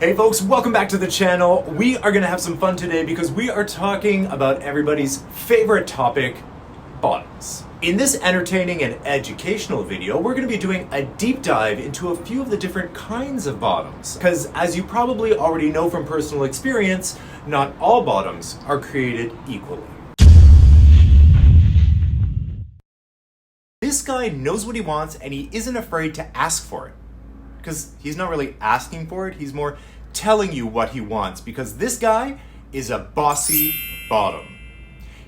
Hey folks, welcome back to the channel. We are gonna have some fun today because we are talking about everybody's favorite topic, bottoms. In this entertaining and educational video, we're gonna be doing a deep dive into a few of the different kinds of bottoms. Because as you probably already know from personal experience, not all bottoms are created equally. This guy knows what he wants and he isn't afraid to ask for it. Because he's not really asking for it, he's more telling you what he wants, because this guy is a bossy bottom.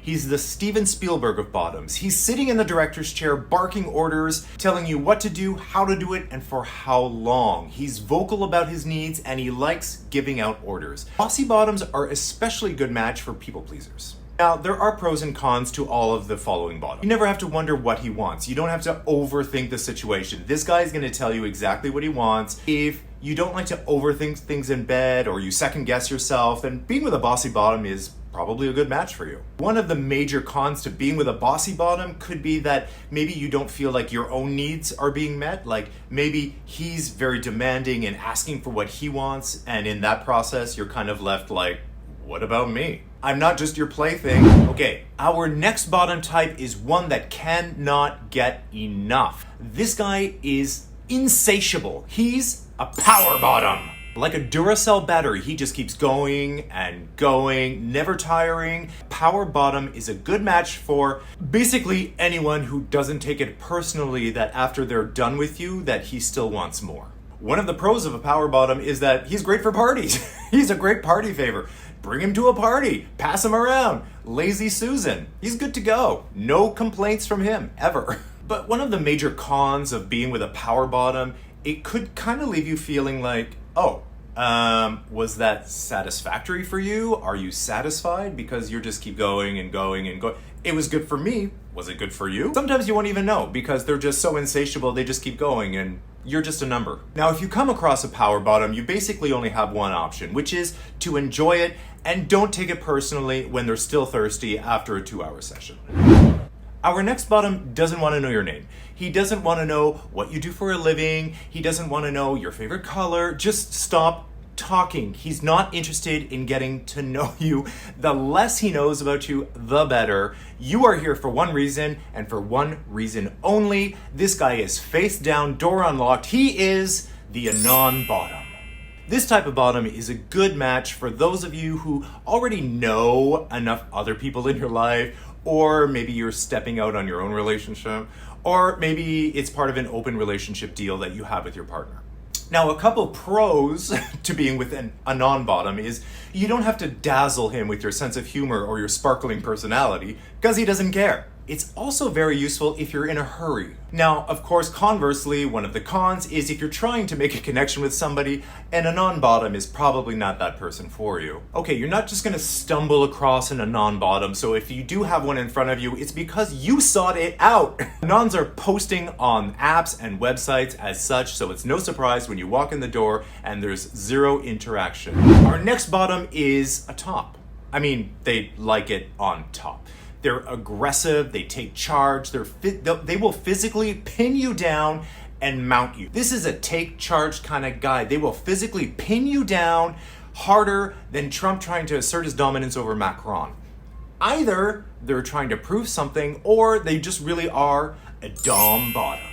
He's the Steven Spielberg of bottoms. He's sitting in the director's chair, barking orders, telling you what to do, how to do it, and for how long. He's vocal about his needs, and he likes giving out orders. Bossy bottoms are especially good match for people pleasers. Now, there are pros and cons to all of the following bottoms. You never have to wonder what he wants. You don't have to overthink the situation. This guy is going to tell you exactly what he wants. If you don't like to overthink things in bed or you second guess yourself, then being with a bossy bottom is probably a good match for you. One of the major cons to being with a bossy bottom could be that maybe you don't feel like your own needs are being met. Like maybe he's very demanding and asking for what he wants, and in that process, you're kind of left like, what about me? I'm not just your plaything. Okay, our next bottom type is one that cannot get enough. This guy is insatiable. He's a power bottom. Like a Duracell battery, he just keeps going and going, never tiring. Power bottom is a good match for basically anyone who doesn't take it personally that after they're done with you, that he still wants more. One of the pros of a power bottom is that he's great for parties. He's a great party favor. Bring him to a party, pass him around. Lazy Susan, he's good to go. No complaints from him, ever. But one of the major cons of being with a power bottom, it could kind of leave you feeling like, oh, was that satisfactory for you? Are you satisfied? Because you just keep going and going and going. It was good for me. Was it good for you? Sometimes you won't even know because they're just so insatiable, they just keep going and you're just a number. Now, if you come across a power bottom, you basically only have one option, which is to enjoy it and don't take it personally when they're still thirsty after a 2-hour session. Our next bottom doesn't want to know your name. He doesn't want to know what you do for a living. He doesn't want to know your favorite color. Just stop talking. He's not interested in getting to know you. The less he knows about you, the better. You are here for one reason and for one reason only. This guy is face down, door unlocked. He is the non-bottom. This type of bottom is a good match for those of you who already know enough other people in your life, or maybe you're stepping out on your own relationship, or maybe it's part of an open relationship deal that you have with your partner. Now, a couple pros to being with a non-bottom is you don't have to dazzle him with your sense of humor or your sparkling personality because he doesn't care. It's also very useful if you're in a hurry. Now, of course, conversely, one of the cons is if you're trying to make a connection with somebody and a non-bottom is probably not that person for you. Okay, you're not just gonna stumble across a non-bottom, so if you do have one in front of you, it's because you sought it out. Nons are posting on apps and websites as such, so it's no surprise when you walk in the door and there's zero interaction. Our next bottom is a top. I mean, they like it on top. They're aggressive, they take charge, they will physically pin you down and mount you. This is a take charge kind of guy. They will physically pin you down harder than Trump trying to assert his dominance over Macron. Either they're trying to prove something or they just really are a dom bottom.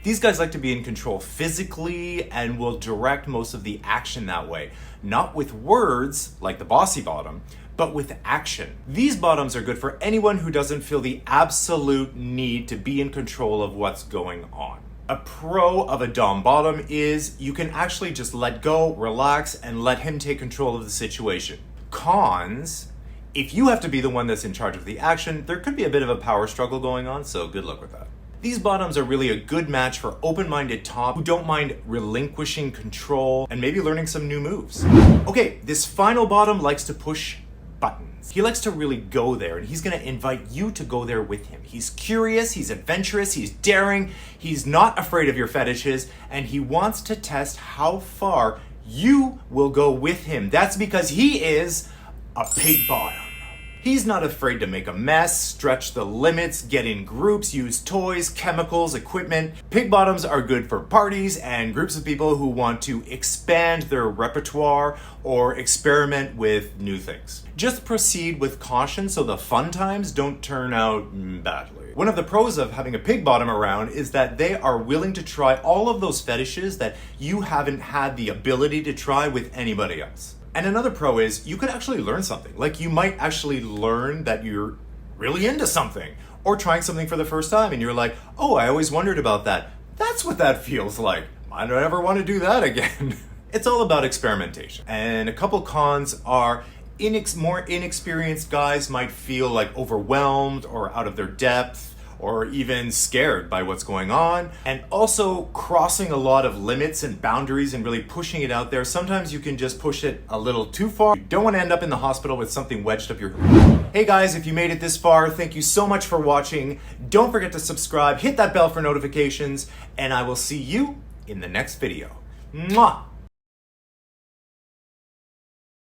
These guys like to be in control physically and will direct most of the action that way. Not with words, like the bossy bottom, but with action. These bottoms are good for anyone who doesn't feel the absolute need to be in control of what's going on. A pro of a dom bottom is you can actually just let go, relax, and let him take control of the situation. Cons, if you have to be the one that's in charge of the action, there could be a bit of a power struggle going on, so good luck with that. These bottoms are really a good match for open-minded top who don't mind relinquishing control and maybe learning some new moves. Okay, this final bottom likes to push buttons. He likes to really go there, and he's gonna invite you to go there with him. He's curious, he's adventurous, he's daring, he's not afraid of your fetishes, and he wants to test how far you will go with him. That's because he is a PigBottom. He's not afraid to make a mess, stretch the limits, get in groups, use toys, chemicals, equipment. PigBottoms are good for parties and groups of people who want to expand their repertoire or experiment with new things. Just proceed with caution so the fun times don't turn out badly. One of the pros of having a PigBottom around is that they are willing to try all of those fetishes that you haven't had the ability to try with anybody else. And another pro is you could actually learn something. Like you might actually learn that you're really into something or trying something for the first time and you're like, oh, I always wondered about that. That's what that feels like. I don't ever want to do that again. It's all about experimentation. And a couple cons are more inexperienced guys might feel like overwhelmed or out of their depth or even scared by what's going on. And also crossing a lot of limits and boundaries and really pushing it out there. Sometimes you can just push it a little too far. You don't want to end up in the hospital with something wedged up your hood. Hey guys, if you made it this far, thank you so much for watching. Don't forget to subscribe, hit that bell for notifications, and I will see you in the next video. Mwah!